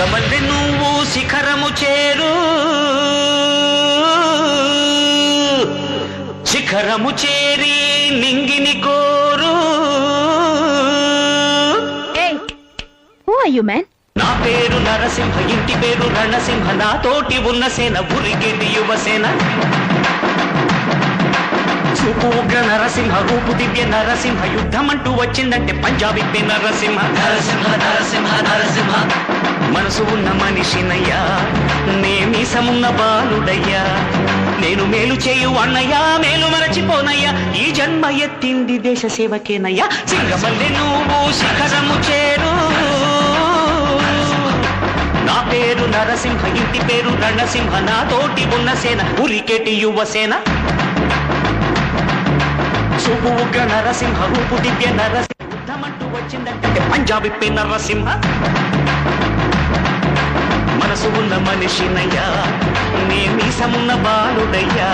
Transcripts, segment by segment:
సిగమల్లె నువ్వు శిఖరము చేరు శిఖరము చేరి నింగిని కోరు. Who are you, man? నా పేరు నరసింహ, ఇంటి పేరు రణసింహ, నాతోటి ఉన్న సేన ఉరిగేటి యువసేన. చూపు ఉగ్ర నరసింహ, రూపు దివ్య నరసింహ, యుద్ధమంటూ వచ్చిందంటే పంజాబీ నరసింహ. నరసింహ నరసింహ నరసింహ. మనసు ఉన్న మనిషినయ్యా, నేమీసమున్న బాలుడయ్యా, నేను మేలు చేయు అన్నయ్యా, మేలు మరచిపోనయ్యా, ఈ జన్మ ఎత్తింది దేశ సేవకేనయ్యా. సింగమల్లె నువ్వు శిఖరము చేరు. నా పేరు నరసింహ, ఇంటి పేరు రణసింహ, నాతోటి ఉన్న సేన ఉరికేటి యువసేన. చూపు ఉగ్ర నరసింహ, రూపు దివ్య నరసింహ, యుద్ధమంటూ వచ్చిందంటే పంజాబీ నరసింహ. మనసు ఉన్న మనిషినయ్యా, నేమీసమున్న బాలుడయ్యా.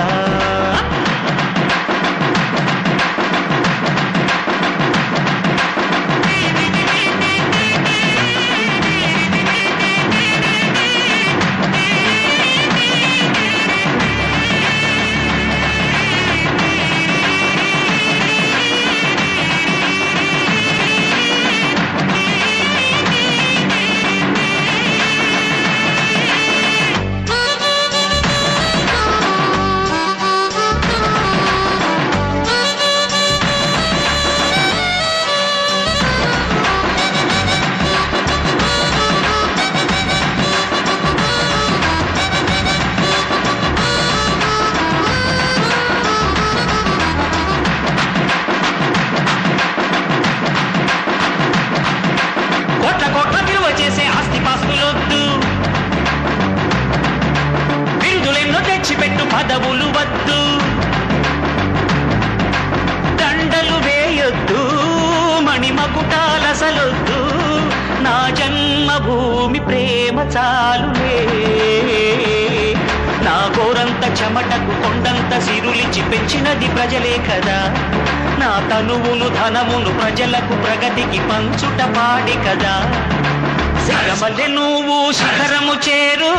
పదవులు వద్దు, దండలు వేయొద్దు, మణిమకుటాలసలొద్దు, నా జన్మభూమి ప్రేమ చాలులే. నా గోరంత చెమటకు కొండంత సిరులిచి పెంచినది ప్రజలే కదా, నా తనువును ధనమును ప్రజలకు ప్రగతికి పంచుట పాడి కదా. సిగమల్లె నువ్వు శిఖరము చేరు.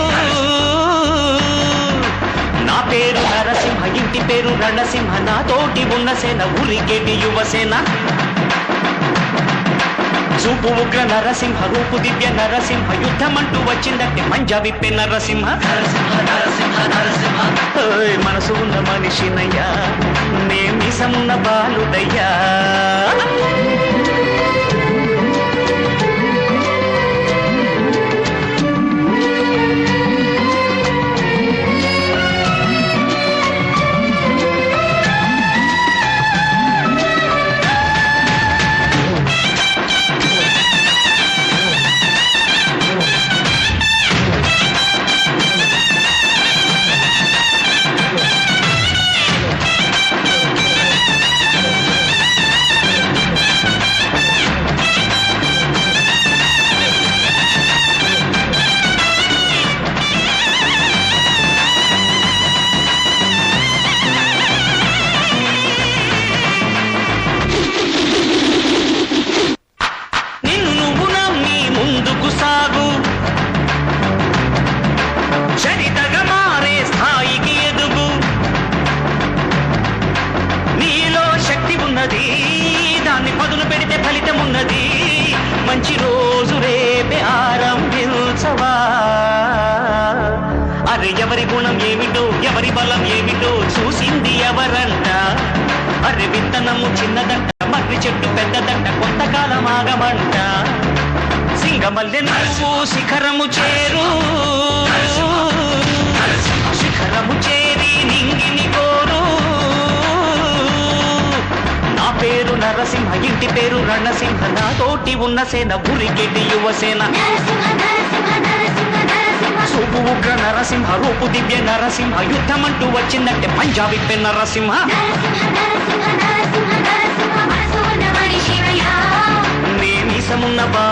నా పేరు నరసింహ, ఇంటి పేరు రణసింహ, నాతోటి ఉన్న సేన ఉరిగేటి యువసేన. చూపు ఉగ్ర నరసింహ, రూపు దివ్య నరసింహ, యుద్ధమంటూ వచ్చిందంటే పంజాబీ నరసింహ. నరసింహ నరసింహ నరసింహ. మనసు ఉన్న మనిషినయ్యా, నేమీసమున్న బాలుడయ్యా. దాన్ని పదును పెడితే ఫలితం ఉన్నది, మంచి రోజు రేపే ఆరంభించవా. అరే ఎవరి గుణం ఏమిటో, ఎవరి బలం ఏమిటో చూసింది ఎవరంట. అరే విత్తనము చిన్నదంట, మర్రి చెట్టు పెద్దదంట, కొంతకాలం ఆగమంట. సింగమల్లె నువ్వు శిఖరము చేరు. శిఖరము చేరి నింగిని కోరు. నా పేరు నరసింహ, ఇంటి పేరు రణసింహ, నాతోటి ఉన్న సేన ఉరిగేటి యువసేన. చూపు ఉగ్ర నరసింహ, రూపు దివ్య నరసింహ, యుద్ధమంటూ వచ్చిందంటే పంజాబీ నరసింహ. నేమీసమున్న బా